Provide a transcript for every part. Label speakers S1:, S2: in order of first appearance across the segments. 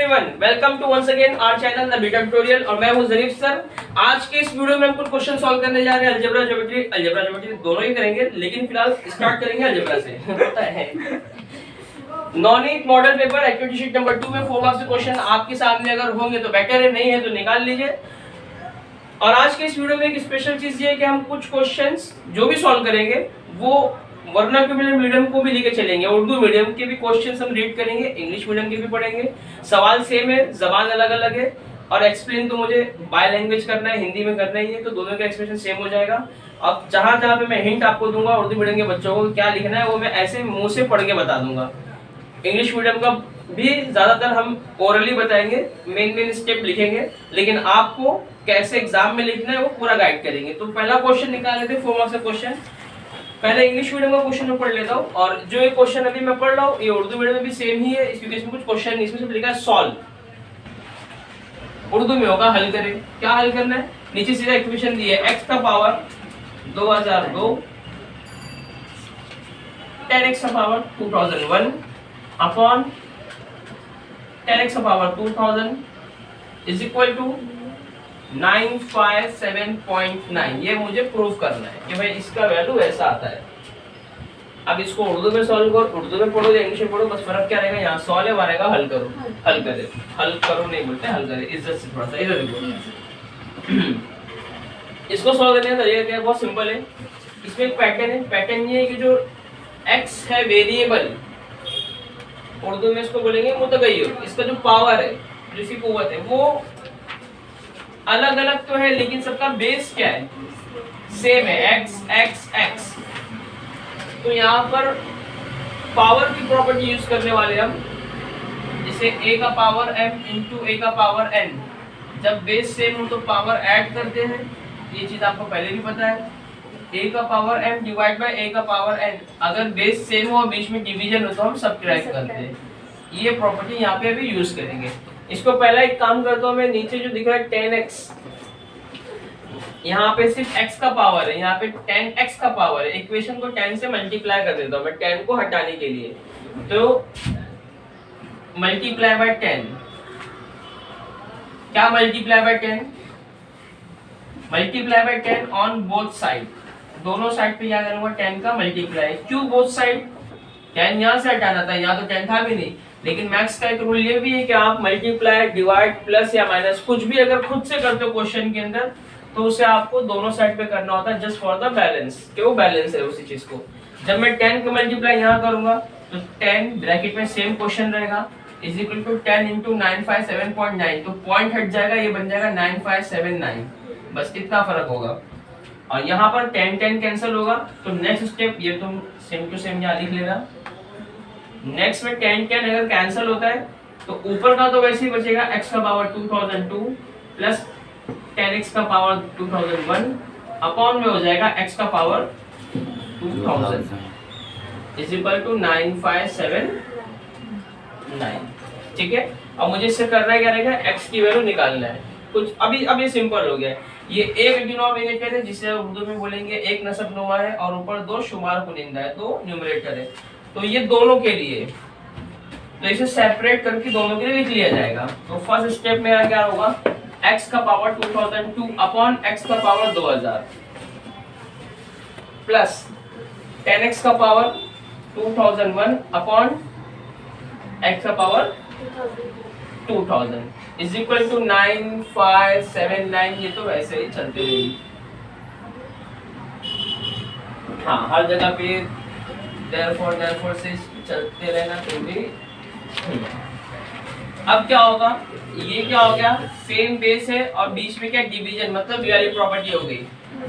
S1: Everyone, welcome to once again our channel the Beta Tutorial और मैं हूं जरीफ sir. आज के इस वीडियो में हम कुछ क्वेश्चन सॉल्व करने जा रहे हैं। अलजेब्रा ज्योमेट्री दोनों ही करेंगे, लेकिन फिलहाल स्टार्ट करेंगे अलजेब्रा से। होता है non model paper activity sheet number 2 में 4 मार्क्स के क्वेश्चन आपके सामने अगर होंगे तो बेटर है, नहीं है तो निकाल लीजिए। और आज के इस वीडियो में एक स्पेशल चीज ये है कि हम कुछ क्वेश्चंस जो भी सॉल्व करेंगे वो वर्नाक्युलर मीडियम को भी लेके चलेंगे। उर्दू मीडियम के भी क्वेश्चंस हम रीड करेंगे, इंग्लिश मीडियम के भी पढ़ेंगे। सवाल सेम है, जबान अलग अलग है और एक्सप्लेन तो मुझे बाय लैंग्वेज करना है, हिंदी में करना ही है, तो दोनों का एक्सप्रेशन सेम हो जाएगा। अब जहां जहां पे मैं हिंट आपको दूंगा उर्दू मीडियम के बच्चों को क्या लिखना है वो मैं ऐसे मुंह से पढ़ के बता दूंगा। इंग्लिश मीडियम का भी ज्यादातर हम ओरली बताएंगे, मेन स्टेप लिखेंगे, लेकिन आपको कैसे एग्जाम में लिखना है वो पूरा गाइड करेंगे। तो पहला क्वेश्चन निकाल लेते हैं 4 मार्क्स का क्वेश्चन। पहले इंग्लिश मीडियम का क्वेश्चन मैं पढ़ लेता हूँ, और जो ये क्वेश्चन अभी मैं पढ़ रहा हूँ ये उर्दू मीडियम में भी सेम ही है, क्योंकि इसमें कुछ क्वेश्चन इसमें सिर्फ लिखा है सॉल्व। उर्दू में होगा हल करें। क्या हल करना है? नीचे सीधा इक्वेशन दी है, x का पावर 2002 10x का पावर 2001 अपॉन 10x का पावर 2000 इज इक्वल टू 957.9। ये मुझे प्रूव करना है कि भाई इसका वैल्यू ऐसा आता है। अब इसको उर्दू में सॉल्व करो, उर्दू में पढ़ो या इंग्लिश में पढ़ो, बस फर्क क्या रहेगा, यहाँ सॉल्व है, वहाँ रहेगा हल करो। हल करे, हल करो नहीं बोलते, हल करे। इज्जत से थोड़ा सा इधर देखो। इसको सॉल्व करने का तरीका क्या है? बहुत सिंपल है। इसमें एक पैटर्न है। पैटर्न ये है कि जो x है वेरिएबल, उर्दू में इसको बोलेंगे मुतगय्यर। इसका जो पावर है, जो इसकी कुव्वत है, वो अलग अलग तो है लेकिन सबका बेस क्या है? सेम है, x x x। तो यहाँ पर पावर की प्रॉपर्टी यूज करने वाले हम, जैसे a का पावर m इंटू a का पावर n। जब बेस सेम हो तो पावर ऐड करते हैं, ये चीज आपको पहले भी पता है। a का power m divide by a का पावर n। अगर बेस सेम हो बीच में डिवीजन हो तो हम सब्ट्रैक्ट करते हैं। ये प्रॉपर्टी यहाँ पे अभी यूज करेंगे। इसको पहला एक काम करता हूँ मैं, नीचे जो दिख रहा है 10x, यहाँ पे सिर्फ x का पावर है, यहाँ पे 10x का पावर है। इक्वेशन को 10 से मल्टीप्लाई कर देता हूँ मैं 10 को हटाने के लिए। तो मल्टीप्लाई बाय 10। क्या multiply by 10? Multiply by 10 on both side. दोनों साइड पे क्या करूंगा? 10 का मल्टीप्लाई। क्यों बोथ साइड? 10 यहाँ से हटाना था, यहाँ तो 10 था भी नहीं। लेकिन मैथ्स का एक रूल ये भी है कि आप मल्टीप्लाई, डिवाइड, प्लस या माइनस कुछ भी अगर खुद से करते हो क्वेश्चन के अंदर, तो उसे आपको दोनों साइड पे करना होता है, जस्ट फॉर द बैलेंस, कि वो बैलेंस है उसी चीज को। जब मैं 10 का मल्टीप्लाई यहाँ करूंगा तो 10 ब्रैकेट में सेम क्वेश्चन रहेगा, इज इक्वल टू 10 इंटू 957.9। तो पॉइंट हट जाएगा, ये बन जाएगा 9579। बस इतना फर्क होगा। और यहाँ पर 10 कैंसिल होगा। तो नेक्स्ट स्टेप ये तुम सेम टू सेम यहाँ लिख लेना। नेक्स्ट में 10 अगर कैंसिल होता है तो ऊपर का तो वैसे ही बचेगा, x का पावर 2002 प्लस 10x का पावर 2001 अपॉन में हो जाएगा x का पावर 2000 इज इक्वल टू 9579। ठीक है। अब मुझे इससे करना है क्या रहेगा? x की वैल्यू निकालना है कुछ। अब ये सिंपल हो गया। ये एक डिनोमिनेटर है जिसे उर्दू में बोलेंगे एक नसब नुमा है, और ऊपर दो शुमार कुनिंदा है, दो न्यूमरेटर है। तो ये दोनों के लिए, तो इसे सेपरेट करके दोनों के लिए लिख लिया जाएगा। तो फर्स्ट स्टेप में क्या होगा? x का पावर 2002 अपॉन x का पावर 2000 प्लस 10x का पावर 2001 अपॉन x का पावर 2000 इज इक्वल टू 9579। ये तो वैसे ही चलते रहेगी। हाँ, हर जगह पे therefore से चलते रहना तो भी। अब क्या होगा? ये क्या हो गया? सेम बेस है और बीच में क्या डिवीजन, मतलब ये वाली प्रॉपर्टी हो गई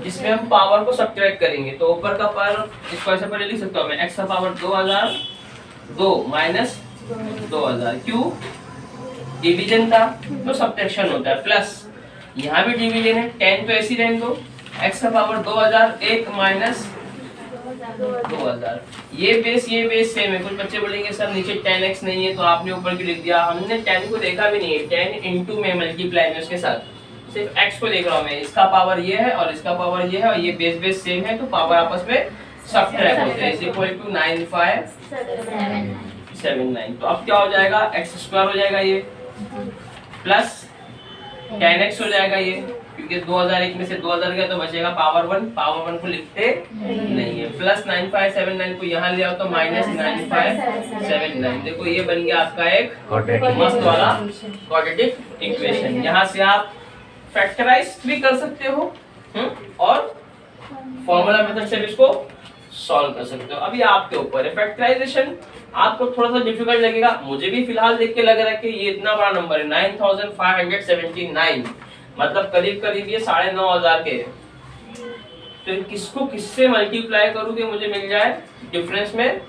S1: जिसमें हम पावर को सब्ट्रैक्ट करेंगे। तो ऊपर का पावर इसको ऐसे पहले लिख सकता हूँ मैं, x का पावर 2002 माइनस 2000। क्यों? डिवीजन था तो सब्ट्रैक्शन होता है। प्लस यहाँ भी डिवीजन है, 10 तो ऐसी रहने दो, x का पावर 2000 1 माइनस 2000। ये बेस सेम है। कुछ बच्चे बोलेंगे सर नीचे 10x नहीं है तो आपने ऊपर क्यों लिख दिया? हमने 10 को देखा भी नहीं है, 10 इंटू में मल्टीप्लाई में उसके साथ सिर्फ x को देख रहा हूँ मैं। इसका पावर ये है और इसका पावर ये है, और ये बेस सेम है तो पावर आपस में सब्ट्रैक्ट होते हैं। Is equal to 9579। तो अब क्या हो जाएगा? x स्क्वायर हो जाएगा, ये प्लस 10x हो जाएगा ये, क्योंकि 2001 में से 2000 गया तो बचेगा पावर 1 को लिखते नहीं है। प्लस 9579 को यहाँ ले आओ तो माइनस 9579। देखो ये बन गया आपका एक मस्त वाला क्वाड्रेटिक इक्वेशन। यहाँ से आप फैक्टराइज भी कर सकते हो और फॉर्मूला मेथड से भी इसको सॉल्व कर सकते हो। अभी आपके ऊपर है। फैक्टराइजेशन आपको थोड़ा सा डिफिकल्ट लगेगा, मुझे भी फिलहाल देख के लग रहा है कि ये इतना बड़ा नंबर है 9579, मतलब करीब करीब ये 9500 के। तो किसको किससे मल्टीप्लाई करूं कि मुझे मिल जाए डिफरेंस में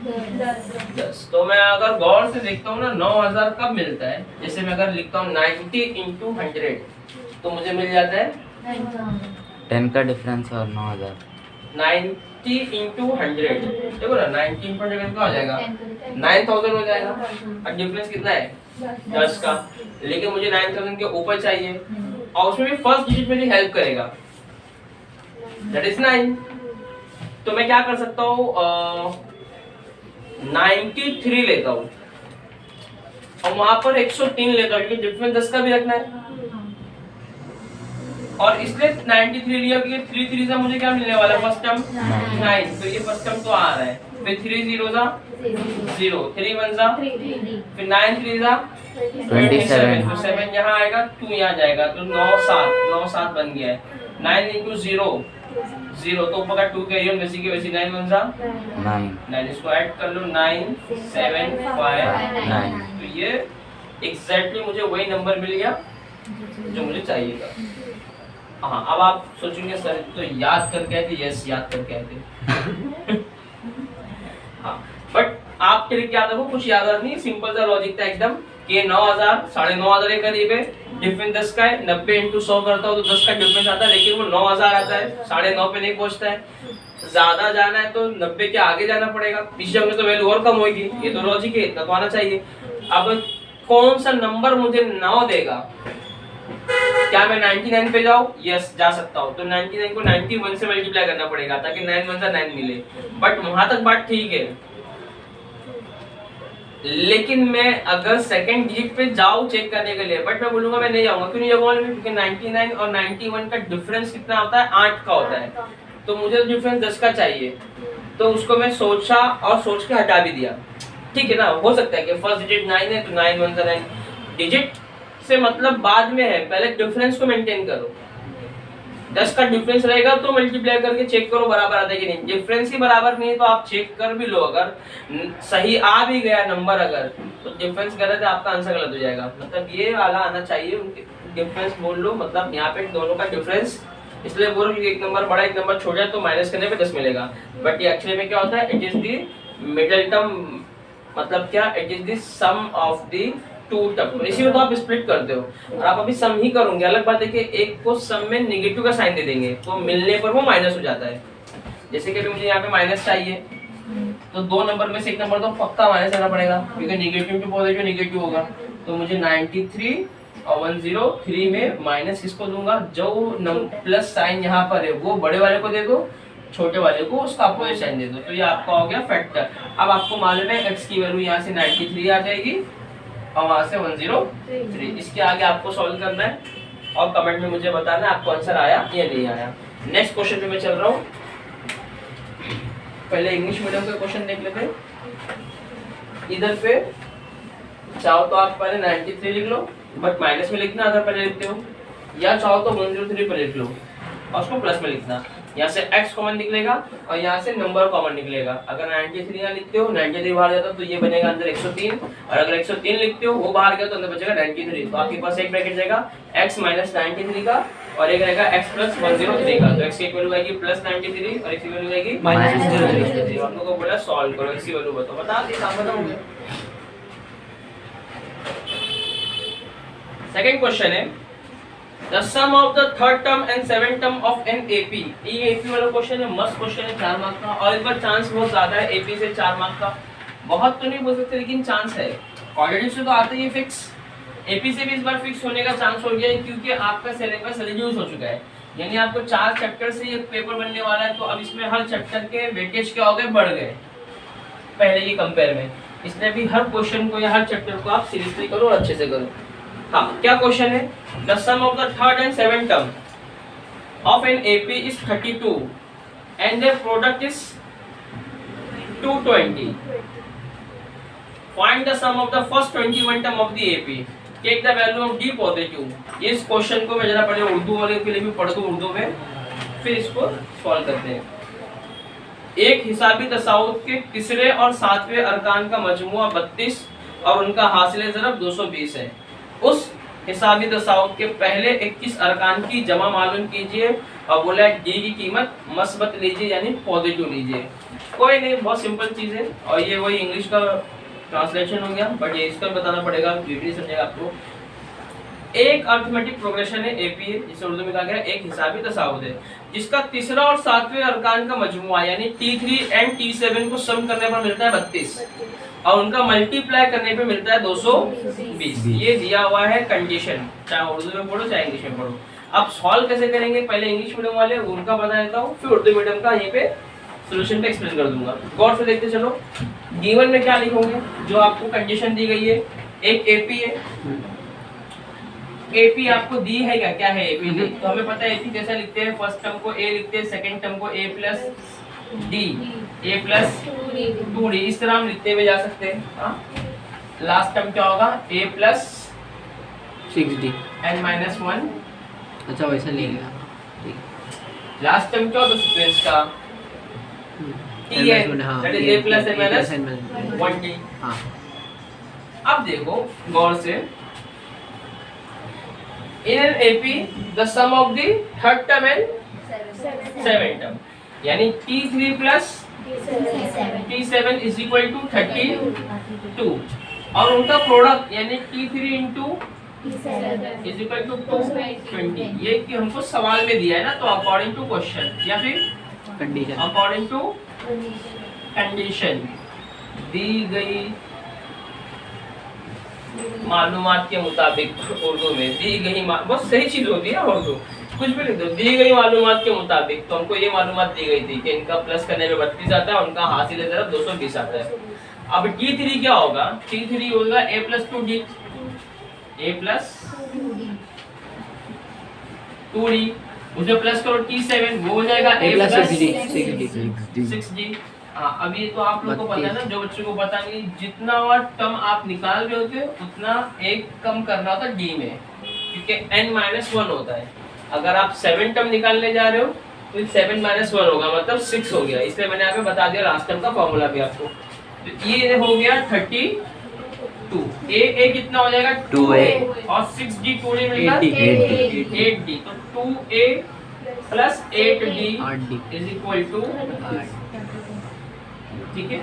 S1: 10। तो मैं अगर गौर से देखता हूँ ना 9000 कब मिलता है, जैसे मैं अगर लिखता हूँ 90 into 100 तो मुझे मिल जाता है
S2: 10 का डिफरेंस और 9000।
S1: 90 into 100 देखो ना 90 into 100 का हो जाएगा 9000 हो जाएगा। और डिफरेंस कितना है 10 का, लेकिन मुझे 9000 के ऊपर चाहिए और उसमें भी फर्स्ट डिजिट मेरी हेल्प करेगा, दैट इज 9। तो मैं क्या कर सकता हूँ 93 लेता हूँ और वहां पर 103 लेता हूँ, क्योंकि डिफरेंस 10 का भी रखना है। और इसलिए 93 लिया क्योंकि 3 3 से मुझे क्या मिलने वाला है फर्स्ट टर्म 9, तो ये फर्स्ट टर्म तो आ रहा है। फिर 3 0 सा 0, 3 1 सा, फिर 9 3 सा 27, तो 7 यहाँ आएगा 2 यहाँ जाएगा, तो 9 7 बन गया है। 9 into 0 0, तो ऊपर का 2 कैरी ऑन वैसी की वैसी 9 1 सा 9, इसको ऐड कर लो 9 7 5 9। तो ये एग्जैक्टली मुझे वही नंबर मिल गया जो मुझे चाहिए था। हाँ, अब आप सोचेंगे सर तो याद करके आए थे, यस याद करके आए थे। हाँ, बट आपके लिए क्या था वो कुछ याद नहीं, सिंपल सा लॉजिक था एकदम कि 9000 9500 के करीब है, डिफरेंस 10 का है, 90 into 100 करता हूँ तो 10 का डिफरेंस आता है, लेकिन वो 9000 आता है, 9.5 पे नहीं पहुंचता है। ज्यादा जाना है तो 90 के आगे जाना पड़ेगा, पीछे जाओगे तो वैल्यू और कम होगी, ये तो लॉजिक है, इतना तो आना चाहिए। अब कौन सा नंबर मुझे 9 देगा, क्या मैं 99 पे जाऊं? यस जा सकता हूं, तो 99 को 91 से मल्टीप्लाई करना पड़ेगा ताकि 9 1 सा 9 मिले, बट वहां तक बात ठीक है। लेकिन मैं अगर सेकंड डिजिट पे जाऊं चेक करने के लिए, बट मैं बोलूंगा मैं नहीं जाऊंगा, क्यों नहीं जाऊंगा, क्योंकि 99 और 91 का डिफरेंस कितना होता है 8 का होता है, तो मुझे डिफरेंस 10 का चाहिए। तो उसको मैं सोचा और सोच के हटा भी दिया, ठीक है ना। हो सकता है कि फर्स्ट डिजिट 9 है तो 9 1 सा 9, डिजिट से मतलब बाद में है, पहले डिफरेंस को मेंटेन करो। 10 का डिफरेंस रहेगा तो मल्टीप्लाई करके चेक करो बराबर आता है कि नहीं, डिफरेंस ही बराबर नहीं है तो आप चेक कर भी लो, अगर सही आ भी गया नंबर अगर, तो डिफरेंस गलत है आपका आंसर गलत हो जाएगा, मतलब ये वाला आना चाहिए। उनके डिफरेंस बोल लो, मतलब यहाँ पे दोनों का डिफरेंस इसलिए बोल रहा हूँ एक नंबर बड़ा एक नंबर छोटा है तो माइनस करने पे 10 मिलेगा, बट ये एक्चुअली में क्या होता है, it is the middle term, मतलब क्या, it is the sum of the two term. इसी को तो आप स्प्लिट करते हो, और आप अभी सम ही करोगे, अलग बात है कि एक को सम में नेगेटिव का साइन दे देंगे तो मिलने पर वो माइनस हो जाता है। जैसे कि अभी मुझे यहाँ पे माइनस चाहिए तो दो नंबर में से एक नंबर तो पक्का माइनस करना पड़ेगा, क्योंकि नेगेटिव टू पॉजिटिव नेगेटिव होगा। तो मुझे 93 और 103 में माइनस किसको दूंगा, जो प्लस साइन यहाँ पर है वो बड़े वाले को दे दो, छोटे वाले को उसका अपोजिट साइन दे दो, तो ये आपका हो गया फैक्टर। अब आपको मालूम है x की वैल्यू यहाँ से 93 आ जाएगी और वहां से 103। इसके आगे आपको सॉल्व करना है और कमेंट में मुझे बताना है आपको आंसर आया या नहीं आया। नेक्स्ट क्वेश्चन पे मैं चल रहा हूँ, पहले इंग्लिश मीडियम का क्वेश्चन देख लेते हैं। इधर पे चाहो तो आप पहले 93 लिख लो, बट माइनस में लिखना अगर पहले लिखते हो, या चाहो तो 103 पर लिख लो और उसको प्लस में लिखना। यहाँ से x कॉमन निकलेगा और यहाँ से नंबर कॉमन निकलेगा। अगर 93 यहाँ लिखते हो, 93 बाहर जाता तो ये बनेगा अंदर 103, और अगर 103 लिखते हो वो बाहर गया तो अंदर बचेगा 93। तो आपके पास एक ब्रैकेट जाएगा x माइनस 93 का और एक रहेगा x प्लस 103 का। तो x की वैल्यू आएगी प्लस 93 और x की वैल्यू आएगी माइनस 103। हम लोग को बोला सॉल्व करो, x की वैल्यू बताओ, बता दी आप बताओगे। सेकंड क्वेश्चन है, the sum of the third term and seventh term of an AP। ये AP वाला क्वेश्चन है, मस्त क्वेश्चन है, 4 मार्क का, और इस बार चांस बहुत ज्यादा है AP से 4 मार्क का। बहुत तो नहीं बोल सकते लेकिन चांस है। क्वाड्रेटिक से तो आते ही फिक्स, AP से भी इस बार फिक्स होने का चांस हो गया है, क्योंकि आपका सिलेबस रिड्यूस हो चुका है। यानी आपको 4 चैप्टर से ये पेपर बनने वाला है, तो अब इसमें हर चैप्टर के वेटेज क्या हो गए, बढ़ गए पहले ये कंपेयर में। इसलिए भी हर क्वेश्चन को या हर चैप्टर को आप सीरियसली करो और अच्छे से करो। हाँ, क्या क्वेश्चन है? The sum of the third and seventh term of an AP is 32 and their product is 220. Find the sum of the first 21 term of the AP. Take the value of d positive. इस question को मैं जरा पहले उर्दू वाले के लिए भी पढ़ दूं उर्दू में, फिर इसको सॉल्व करते हैं. एक हिसाबी तसाउद के तीसरे और सातवें अरकान का मजमुआ 32 और उनका हासिल ज़रब 220 है. उस हिसाबी तसाउद के पहले 21 अरकान की जमा मालूम कीजिए और बोला डी की कीमत मस्बत लीजिए यानी पॉजिटिव लीजिए. कोई नहीं, बहुत सिंपल चीज़ है और ये वही इंग्लिश का ट्रांसलेशन हो गया, बट ये इसका बताना पड़ेगा, विवरण समझेगा आपको. एक अर्थमेटिक प्रोग्रेशन है एपी है, जिसे उर्दू में कहा गया एक हिसाबी तसाउद है, जिसका तीसरा और सातवें अरकान का मजमुआ यानी T3 एंड T7 को सम करने पर मिलता है 32 और उनका मल्टीप्लाई करने पे मिलता है 220. ये दिया हुआ है कंडीशन, चाहे उर्दू में पढ़ो चाहे इंग्लिश में पढ़ो. अब सॉल्व कैसे करेंगे, पहले इंग्लिश मीडियम वाले उनका बता देता हूँ, फिर उर्दू मीडियम का यहीं पे सोल्यूशन पे एक्सप्लेन कर दूंगा. गौर से देखते चलो. गिवन में क्या लिखोगे, जो आपको कंडीशन दी गई है, एक एपी है. एपी आपको दी है क्या है एपी दी, तो हमें पता है एपी कैसा लिखते हैं. फर्स्ट टर्म को ए लिखते हैं, सेकंड टर्म को ए प्लस डी, ए प्लस 2d, इस तरह हम लिखते हुए जा सकते हैं. लास्ट टर्म क्या होगा, ए प्लस
S3: 6d
S1: एन माइनस 1.
S3: अच्छा वैसा ले लिया.
S1: लास्ट टर्म क्या होगा सीक्वेंस का, टी है, that is a plus n minus 1d.
S3: हाँ.
S1: अब देखो गौर से, in an AP the sum of the third term and seventh term यानी T3 plus T7 is equal to 32 और उनका प्रोडक्ट यानी T3 into is equal to 220. ये कि हमको सवाल में दिया है ना, तो अकॉर्डिंग टू क्वेश्चन या फिर
S3: कंडीशन,
S1: अकॉर्डिंग टू कंडीशन दी गई मालूमात के मुताबिक, उर्दू में दी गई बहुत सही चीज होती है उर्दू, कुछ भी लिख दो. दी गई मालूमात के मुताबिक, तो हमको ये मालूमात दी गई थी कि इनका प्लस करने में 32 आता है, उनका हासिल ज़रब 220 आता है. अब T3 क्या होगा, T3 होगा a plus 2d, a plus 2d, उसे प्लस करो T7 वो हो जाएगा a प्लस 6d. हाँ, अभी तो आप लोगों को पता है ना, जो बच्चों को पता नहीं, जितना और टर्म आप निकाल रहे होते उतना एक कम करना होता है डी में, क्योंकि n-1 होता है. अगर आप 7 टर्म निकालने जा रहे हो तो 7-1 होगा, मतलब 6 हो गया. इसलिए मैंने यहाँ पे बता दिया लास्ट टर्म का फॉर्मूला भी आपको. तो ये हो गया 32. a कितना हो जाएगा 2a और 6d 2d मिलेगा 8d. तो 2a plus 8d is equal to, ठीक है.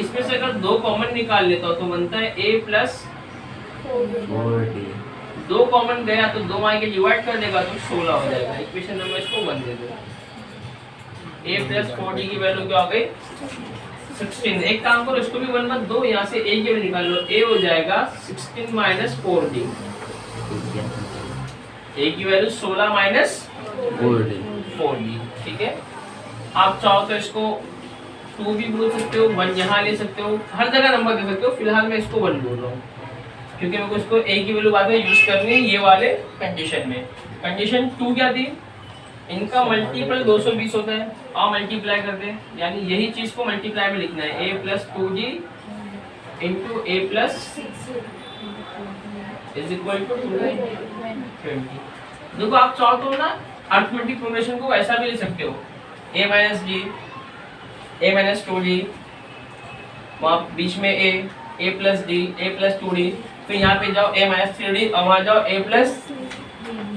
S1: इसमें से अगर दो कॉमन निकाल लेता हूँ तो बनता है a प्लस
S2: 4d.
S1: दो कॉमन गया तो दो आगे डिवाइड कर देगा तो 16 हो जाएगा. इक्वेशन नंबर इसको 1 दे दो. a प्लस 4d की वैल्यू क्या हो गई 16. एक काम करो, इसको भी 1 मत दो, यहाँ से a की वैल्यू निकाल लो. a हो जाएगा 16 माइनस 4d. a की वैल्यू 16 माइनस 4d. ठीक है. आप चाहो तो इसको 2 भी बोल सकते हो, 1 यहाँ ले सकते हो, हर जगह नंबर दे सकते हो. फिलहाल मैं इसको 1 बोल रहा हूँ क्योंकि मेरे को इसको a की वैल्यू बाद में यूज करनी है ये वाले कंडीशन में. कंडीशन 2 क्या थी, इनका मल्टीपल 220 होता है और मल्टीप्लाई कर दे, यानी यही चीज को मल्टीप्लाई में लिखना है. a plus 2d into a plus is equal to 220. देखो आप चाहो तो ना अर्थमेटिक प्रोग्रेशन को ऐसा भी लिख सकते हो, a minus d, a minus 2d, वहाँ बीच में a plus d, a plus 2d, फिर यहाँ पे जाओ a माइनस 3d और वहाँ जाओ a प्लस,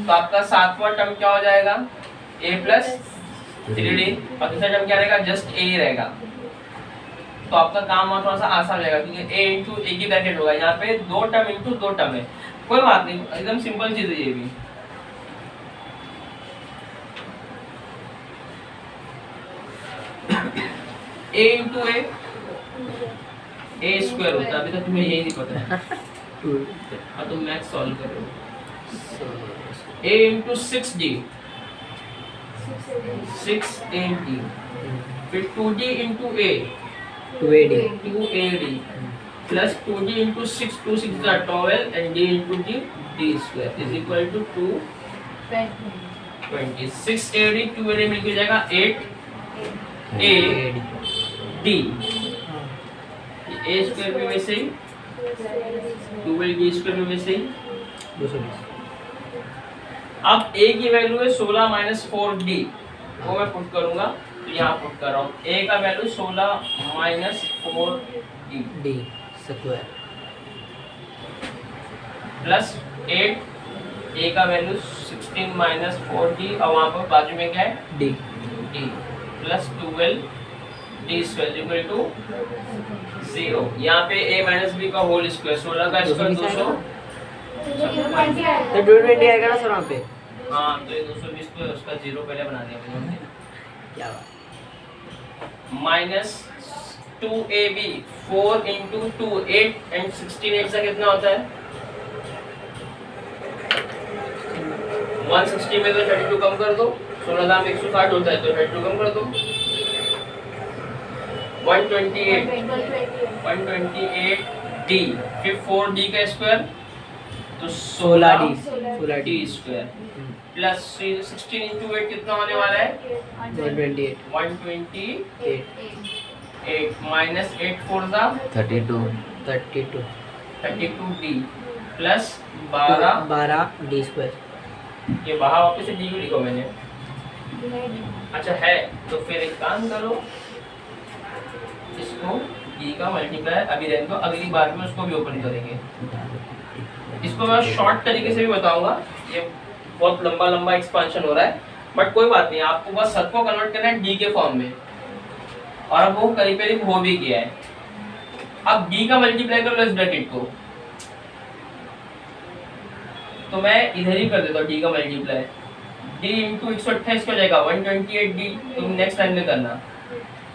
S1: तो आपका सातवां टर्म क्या हो जाएगा a प्लस 3d और दूसरा टर्म क्या रहेगा जस्ट a ही रहेगा. तो आपका काम वहाँ थोड़ा सा आसान रहेगा क्योंकि a इंटू a की ब्रैकेट होगा, यहाँ पे 2 टर्म इंटू 2 टर्म है. कोई बात नहीं, एकदम सिंपल चीज है ये भी. a इंटू a स्क्वायर होता है. अभी तक तुम्हें यही नहीं पता है. अब तुम मैथ सॉल्व करो. a इंटू 6d 6ad, फिर 2d into a
S3: 2ad
S1: 2ad, plus 2d into 6, 2 6 are 12 and d into d square is equal to 220. 6ad 2ad मिलके जाएगा 8 a d, a स्क्वायर भी वैसे ही 12d स्क्वायर भी वैसे ही।
S3: 220
S1: अब a की वैल्यू है 16 माइनस 4d, वो मैं पुट करूंगा तो यहाँ पुट कर रहा हूँ। a का value 16 minus 4d
S3: d square
S1: plus 8, a का वैल्यू 16 माइनस 4d और वहाँ पर बाजू में क्या है
S3: d
S1: d plus 12 d square equal to 0। यहाँ पे a माइनस b का होल स्क्वायर 16 का स्क्वायर 200।
S3: तो 220 आएगा ना सर वहाँ पे?
S1: हाँ तो ये 220 तो है, उसका 0 पहले बना दिया मैंने।
S3: क्या बात।
S1: माइनस 2ab 4 इंटू 2 8 एंड 16 8 से कितना होता है 160 में तो 32 कम कर दो, 16,160 होता है तो 32 कम कर दो। 128d फिर 4d का स्क्वायर तो 16d स्क्वायर प्लस 16 इंटू 8 कितना होने वाला है 128 माइनस 8 4 दा
S3: 32
S1: 32d प्लस 12
S3: डी स्क्वायर।
S1: ये बाहर वापस से डी लिखो मैंने। अच्छा है तो फिर एक काम करो, इसको डी का मल्टीप्लाई अभी रहने दो, अगली बार में उसको भी ओपन करेंगे। इसको मैं शॉर्ट तरीके से भी बताऊंगा, ये बहुत लंबा लंबा एक्सपांशन हो रहा है बट कोई बात नहीं, आपको बस सब को कन्वर्ट करना है डी के फॉर्म में और अब वो करीब करीब हो भी गया है। अब डी का मल्टीप्लाई करो इस ब्रैकेट को, तो मैं इधर ही कर देता हूँ डी का मल्टीप्लाई। डी इंटू 128 हो जाएगा 128d, तुम नेक्स्ट टाइम में करना,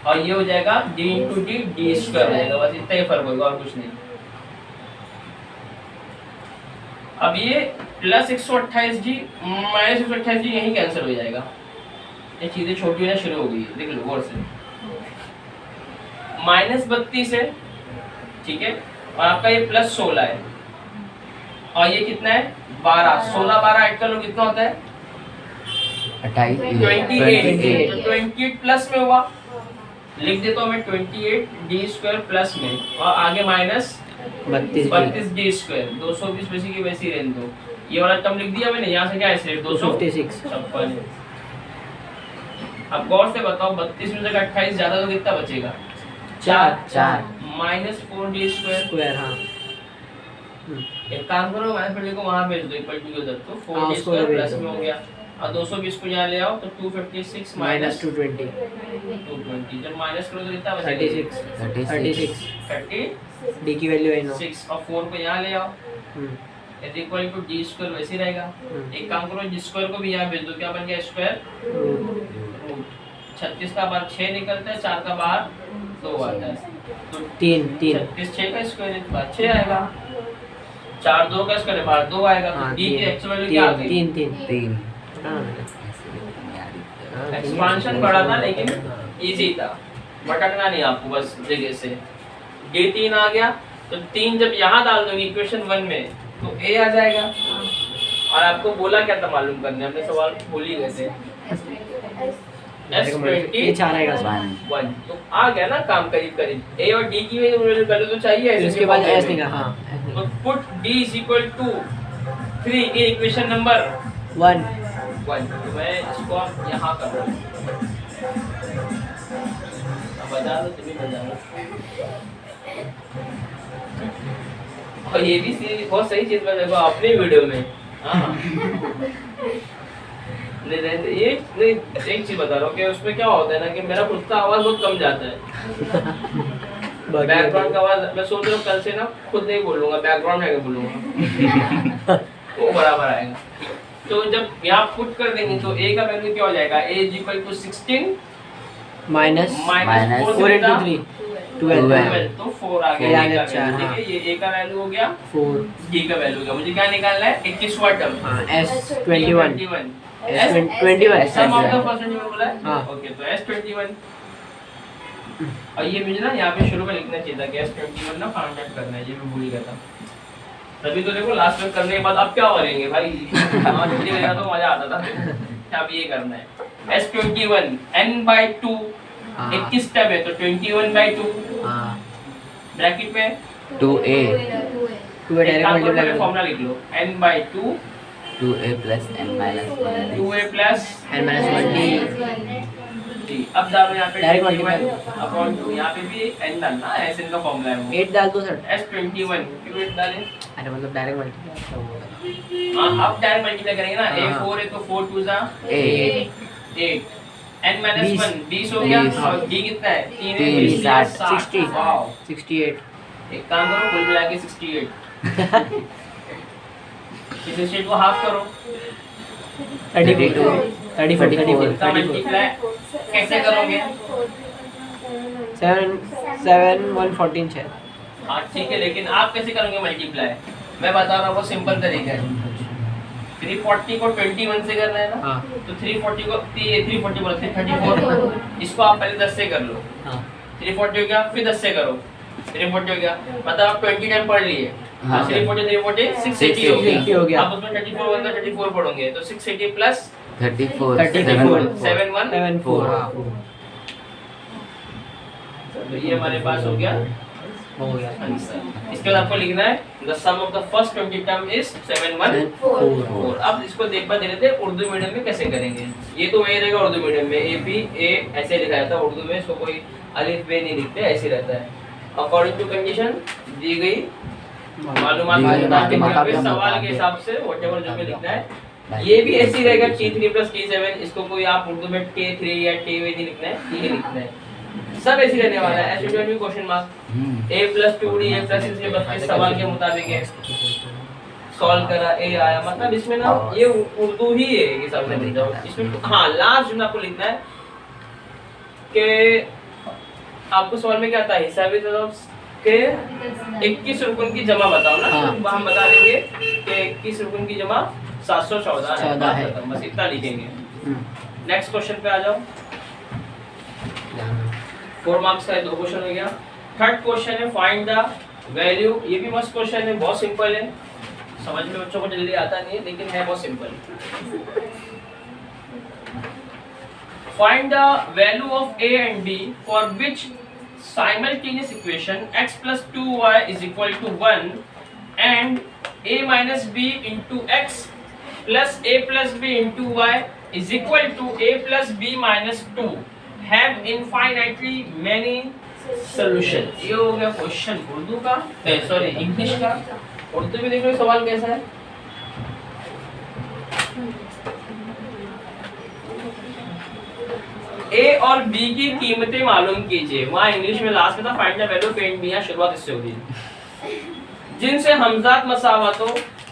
S1: और ये हो जाएगा डी इंटू डी स्क्वायर हो जाएगा, बस इतना ही फर्क होगा और कुछ नहीं। अब ये प्लस 128d माइनस 128d यहीं कैंसिल हो जाएगा, ये चीजें छोटी होना शुरू हो गई है, देख लो गौर से। माइनस 32 है, ठीक है, और आपका ये प्लस 16 है और ये कितना है 12, 16 12 ऐड कर लो कितना होता है 28, 28 प्लस में हुआ, लिख देता हूँ मैं 28d स्क्वायर प्लस में और आगे माइनस 32d स्क्वायर, 220 वैसे की वैसी रहने दो। ये वाला टर्म लिख दिया मैंने, यहाँ से क्या है सिर्फ 256। अब गौर से बताओ 32 में से 28 ज्यादा तो कितना बचेगा 4 माइनस 4d स्क्वायर।
S3: हाँ
S1: एक काम करो माइनस 4d को वहाँ भेज दो इक्वल टू उधर, तो 4d स्क्वायर प्लस में हो गया और 220 को यहाँ ले आओ तो 256 माइनस 220, जब माइनस करो तो कितना बचेगा 36
S3: डी की वैल्यू है
S1: 6 और 4 को यहाँ ले आओ is equal to d square वैसे रहेगा। एक काम करो डी स्क्वायर को भी यहाँ भेज दो, क्या बन गया स्क्वायर रूट 36 का बाहर 6 निकलता है, 4 का बाहर 2 आता है, तो
S3: 3
S1: 36 6 का स्क्वायर है बाहर 6 आएगा, 4 2 का स्क्वायर बाहर 2 आएगा, तो डी की एक्चुअल वैल्यू क्या आ गई 3। एक्सपांशन बड़ा था लेकिन इजी था, भटकना नहीं आपको बस जगह से। डी 3 आ गया तो 3 जब यहाँ डाल दोगे इक्वेशन 1 में तो a आ जाएगा, और आपको बोला क्या था मालूम करने, हमने सवाल भूल ही गए थे S21 तो आ गया ना काम करीब करीब, a और d की वैल्यू तो चाहिए,
S3: इसके बाद s निकाल। हाँ
S1: तो put d is equal to 3 in equation number
S3: 1।
S1: तो मैं इसको आप यहाँ कर रहा हूँ, बजा दो तुम्हें बजा दो। और ये भी बहुत सही चीज मैं देखो अपने वीडियो में। हाँ ये एक चीज बता रहा हूँ कि उसमें क्या होता है ना कि मेरा खुद का आवाज बहुत कम जाता है, बैकग्राउंड का आवाज मैं सोच रहा हूँ कल से ना खुद नहीं बोलूंगा, बैकग्राउंड है बोलूंगा वो बराबर आएगा। तो जब यहाँ पुट कर देंगे तो a का वैल्यू क्या हो जाएगा, a is equal to 16
S3: minus 4 into 3 12,
S1: तो 4 आ गया a का वैल्यू, ठीक है, ये a का वैल्यू हो गया 4, d का वैल्यू हो गया। मुझे क्या निकालना है 21वां term, S21 sum of the first बोला है, ओके, तो S21 और ये मुझे ना यहाँ पे शुरू में लिखना चाहिए था कि S21 ना फाइंड आउट करना है, ये मैं भूल गया था। तभी तो देखो लास्ट में करने के बाद अब क्या करेंगे भाई, हाँ जल्दी करेगा तो मजा आता था। अब ये करना है S21 n/2 21 स्टेप है तो 21/2 ब्रैकेट में
S2: 2a
S3: 2 डायरेक्ट मल्टीप्लाई
S1: फॉर्मूला लिख लो n/2
S2: 2a plus n minus 1
S1: 2a plus
S3: n minus 1
S1: d। अब डालो यहाँ पे
S3: Direct multiply।
S1: अपॉन 2, यहाँ पे भी n डालना, ऐसे इनका फॉर्मूला है वो।
S3: 8 डाल दो सर।
S1: S21 क्यों 8 डालें?
S3: अरे मतलब डायरेक्ट मल्टीप्लाई।
S1: हाँ अब डायरेक्ट मल्टीप्लाई करेंगे ना,
S3: हाँ।
S1: a4 है तो 4 2 जा
S2: 8
S1: 8 n minus
S3: 20
S1: 1 20 हो गया
S2: 20
S1: और d कितना है 3 है
S2: 3
S1: 20
S2: 60
S3: 60
S1: वाओ
S3: 68
S1: एक काम करो कुल मिला के 68 इस स्टेट को हाफ करो
S3: 32 34
S1: इसका मल्टीप्लाई कैसे करोगे?
S3: 7 7 114 शायद।
S1: हाँ ठीक है, लेकिन आप कैसे करोगे मल्टीप्लाई? मैं बता रहा हूँ वो सिंपल तरीका है। 340 को 21 से करना है ना,
S3: हाँ
S1: तो 340 को 340 बोलो 334 इसको आप पहले 10 से कर लो।
S3: हाँ
S1: 340 हो गया फिर 10 से करो 340 हो गया, मतलब आप 20 टाइम पढ़ लिए।
S2: हाँ।
S1: 340 340 680
S3: 680 हो गया।
S1: आप उसमें 34 होगा 34 पढ़ोगे तो 680 प्लस
S2: 34
S3: 34
S1: 71
S3: 74 हाँ
S1: तो ये हमारे पास हो गया
S3: हो गया
S1: आंसर। इसके बाद आपको लिखना है the sum of the first 20 term is 714। अब इसको देखा दे लेते हैं उर्दू मीडियम में कैसे करेंगे। ये तो वही रहेगा उर्दू मीडियम में, ए बी ए ऐसे लिखा जाता है, उर्दू में इसको कोई अलिफ बे नहीं लिखते, ऐसे रहता है। अकॉर्डिंग टू कंडीशन दी गई मालूमात के मुताबिक सवाल के हिसाब से व्हाटएवर जो भी लिखना है। ये भी ऐसे ही रहेगा T3 + T7, इसको कोई आप उर्दू में T3 या T नहीं लिखना है, T लिखना है, सब ऐसे रहने वाला है। एसटीडी में question mark a + 2d a + इसलिए बस इस सवाल के मुताबिक है सॉल्व करा a आया, मतलब इसमें ना ये उर्दू ही है ये सब में जाओ इसमें। हाँ लास्ट जो आपको लिखना है कि आपको सवाल में क्या आता है हिसाबी तरफ के 21 रुकन की जमा बताओ ना,
S3: हाँ।
S1: तो हम बता देंगे कि 21 रुकन की जमा 714 है, बस इतना लिखेंगे। नेक्स्ट क्वेश्चन पे आ जाओ। 4 मार्क्स का 2 क्वेश्चन हो गया। थर्ड क्वेश्चन है फाइंड द वैल्यू। ये भी मस्त क्वेश्चन है, बहुत सिंपल है, समझ में बच्चों को जल्दी आता नहीं है लेकिन है बहुत simple. Find the value of a and b for which simultaneous equation x + 2y = 1 and a - b into x plus a + b into y is equal to a + b - 2 have infinitely many solutions। ये हो गया question Urdu का, sorry English का। उर्दू में देख लो सवाल कैसा है। A और B की कीमतें मालूम कीजिए। वहाँ इंग्लिश में लास्ट में था find the value of A and B, यहाँ शुरुआत इससे होगी। जिनसे हमजात मसावत हो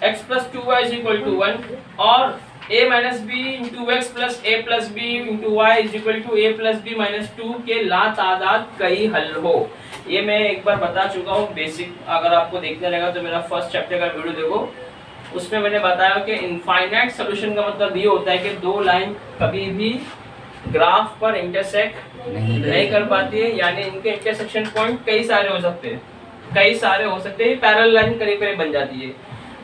S1: x + 2y = 1 और a - b into x plus a plus b into y is equal to a plus b minus 2 के लातादाद कई हल हो। ये मैं एक बार बता चुका हूँ बेसिक, अगर आपको देखना रहेगा तो मेरा फर्स्ट चैप्टर का वीडियो देखो, उसमें मैंने बताया कि इनफाइनाइट सॉल्यूशन का मतलब ये होता है कि दो लाइन कभी भी ग्राफ पर इंटरसेक्ट नहीं कर पाती है, यानी इनके इंटरसेक्शन पॉइंट कई सारे हो सकते हैं, पैरेलल लाइन करीब करीब बन जाती है।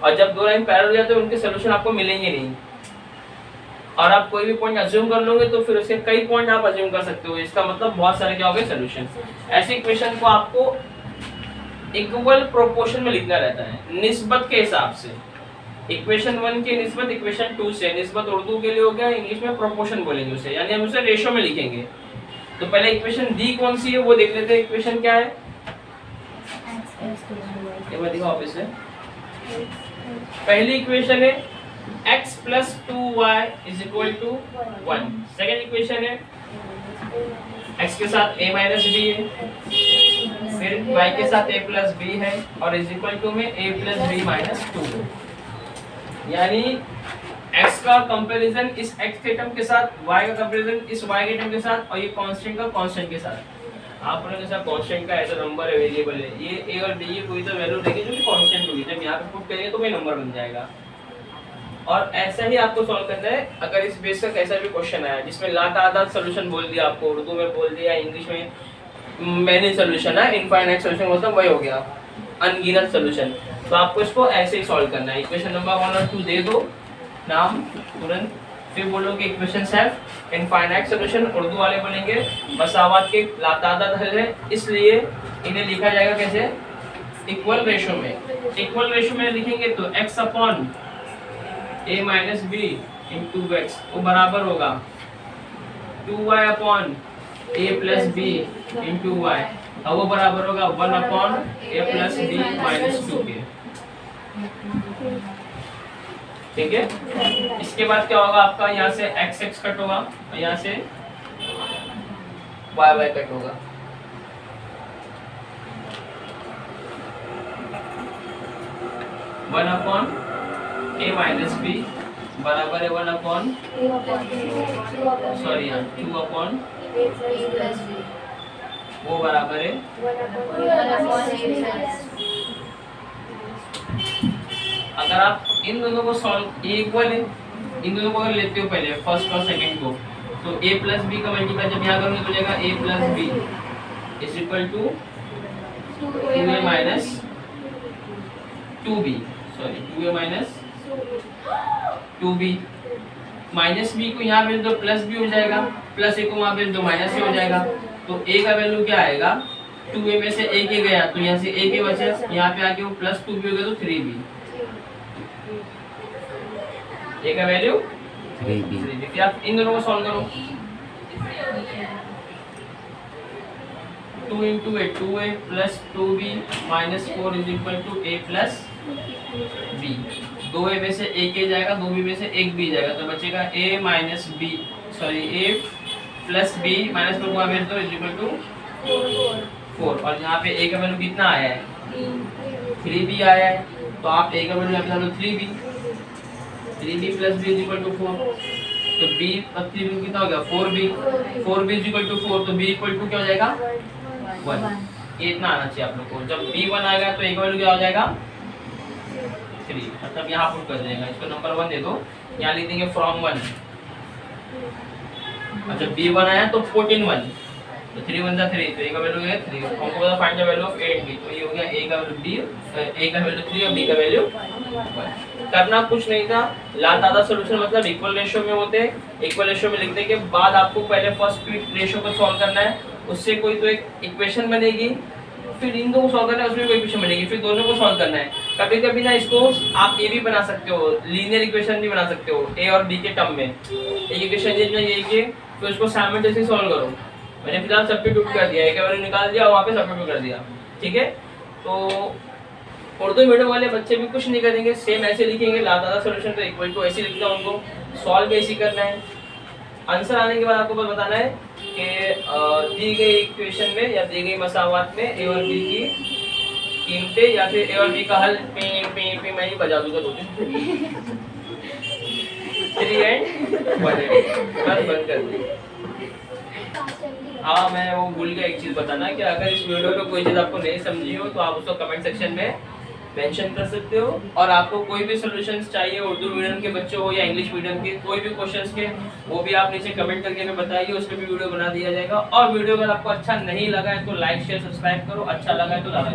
S1: और जब दो लाइन पैरेलल हो जाते हैं उनके सोल्यूशन आपको मिलेंगे नहीं, और आप कोई भी पॉइंट अज्यूम कर लोगे तो फिर उसके कई पॉइंट आप अज्यूम कर सकते हो, इसका मतलब बहुत सारे क्या हो गए सोल्यूशन। ऐसे इक्वेशन को आपको इक्वल प्रोपोर्शन में लिखना रहता है, निस्बत के हिसाब से। इक्वेशन 1 की निस्बत इक्वेशन 2 से, निस्बत उर्दू के लिए हो गया, इंग्लिश में प्रोपोर्शन बोलेंगे उसे, यानी हम उसे रेशो में लिखेंगे। तो पहले इक्वेशन दी कौन सी है वो देख लेते हैं। इक्वेशन क्या है ये मैं दिखाऊं ऑफिस में। पहली इक्वेशन है x plus 2y is equal to 1। Second equation है x के साथ a minus b है, फिर y के साथ a plus b है, और is equal to में a plus b minus 2 है। यानी x का कंपैरिजन इस x के टर्म के साथ, y का कंपैरिजन इस y के टर्म के साथ, और ये कांस्टेंट का कांस्टेंट के साथ। आप लोगों के साथ कांस्टेंट का ऐसा नंबर है, वेरिएबल है, ये a और b की कोई तो वैल्यू रहेगी जो कि कांस्टेंट होगी, जब यहाँ पे पुट करेंगे तो वही नंबर बन जाएगा। और ऐसा ही आपको सॉल्व करना है। अगर इस बेस का कैसा भी क्वेश्चन आया जिसमें लातादाद सॉल्यूशन बोल दिया, आपको उर्दू में बोल दिया, इंग्लिश में मैनी सोल्यूशन है, इनफाइनाइट सोल्यूशन मतलब वही हो गया अनगिनत सोल्यूशन। तो आपको इसको ऐसे ही सॉल्व करना है। इक्वेशन नंबर 1 और 2 दे दो नाम तुरंत, फिर बोलोगे equations have infinite solution, Urdu वाले बोलेंगे मसावत के लातादाद हल है, इसलिए इन्हें लिखा जाएगा कैसे, इक्वल रेशो में। इक्वल रेशो में लिखेंगे तो x upon a minus b into x वो बराबर होगा 2y upon a plus b into y, अब वो बराबर होगा 1 upon a plus b minus 2 के। ठीक है, इसके बाद क्या होगा आपका, यहाँ से x x कट होगा और यहाँ से y y कट होगा। One upon a minus b बराबर है 1 अपॉन सॉरी यहाँ 2 अपॉन वो बराबर है अगर आप इन दोनों को सॉल्व इक्वल है, इन दोनों को अगर लेते हो पहले फर्स्ट और सेकंड को, तो a प्लस बी का मल्टीप्लाई जब यहाँ करोगे तो हो जाएगा a plus b is equal to 2a minus 2b, sorry 2a minus 2b, minus b को यहाँ भेज दो प्लस बी हो जाएगा, प्लस ए को वहाँ भेज दो माइनस ए हो जाएगा। तो a का वैल्यू क्या आएगा, 2a में से a के गया तो यहाँ से a के बचे, यहाँ पे आके वो प्लस 2b हो गया तो 3b, a का वैल्यू 3b। फिर आप इन दोनों को सॉल्व करो, 2 into a 2a plus 2b minus 4 is equal to a plus b, 2a में से एक a जाएगा, 2b में से एक b जाएगा, तो बचेगा a minus b sorry a plus b minus 4 को भेज दो इज इक्वल टू 4, और यहाँ पे a का वैल्यू कितना आया है 3b आया है, तो आप a का वैल्यू यहाँ पे डालो 3b, 3b plus b is equal to 4, तो b प्लस 3b कितना हो गया 4b, 4b is equal to 4, तो b इक्वल टू क्या हो जाएगा 1। ये इतना आना चाहिए आप लोग को, जब b 1 आएगा तो a का वैल्यू क्या हो जाएगा 3, मतलब यहाँ पुट कर देगा, इसको नंबर 1 दे दो, यहाँ लिख देंगे फ्रॉम 1, अच्छा b1 आया तो 14 1, तो 3 1 जा 3, तो a का वैल्यू है 3, हमको पता find the value of 8b, तो ये हो गया a का वैल्यू b, a का वैल्यू 3 और b का वैल्यू 1। करना कुछ नहीं था, लातादा सॉल्यूशन मतलब इक्वल रेशियो में होते हैं, इक्वल रेशियो में लिखने के बाद आपको पहले फर्स्ट रेशियो को सॉल्व करना है, उससे कोई तो एक इक्वेशन बनेगी, फिर इन दो को सॉल्व करना है उसमें कोई इक्वेशन बनेगी, फिर दोनों को सॉल्व करना है। कभी कभी ना इसको आप ये भी बना सकते हो, लीनियर इक्वेशन भी बना सकते हो a और b के टर्म में, एक इक्वेशन ये कि फिर उसको साइमल्टेनियसली सॉल्व करो। मैंने फिलहाल सब्स्टिट्यूट कर दिया, एक वैल्यू निकाल दिया और वहाँ पे सब्स्टिट्यूट कर दिया, ठीक है। तो उर्दू मीडियम वाले बच्चे भी कुछ नहीं करेंगे, सेम ऐसे लिखेंगे, लातादा सॉल्यूशन तो इक्वल टू ऐसे लिखना, उनको सॉल्व ऐसे करना है। आंसर आने के बाद आपको बस बताना है कि दी गई इक्वेशन में या दी गई मसावात में ए और बी की कीमतें या फिर ए और बी का हल पे मैं ही बजा दूंगा 2 दिन 3 एंड 1 बस बंद कर दूँ। हाँ, मैं वो भूल गया एक चीज़ बताना कि अगर इस वीडियो में कोई चीज़ आपको नहीं समझी हो तो आप उसको कमेंट सेक्शन में मेंशन कर सकते हो, और आपको कोई भी सॉल्यूशंस चाहिए उर्दू मीडियम के बच्चों हो या इंग्लिश मीडियम के, कोई भी क्वेश्चंस के, वो भी आप नीचे कमेंट करके हमें बताइए, उस पर भी वीडियो बना दिया जाएगा। और वीडियो अगर आपको अच्छा नहीं लगा है तो लाइक शेयर सब्सक्राइब करो, अच्छा लगा है तो ज़्यादा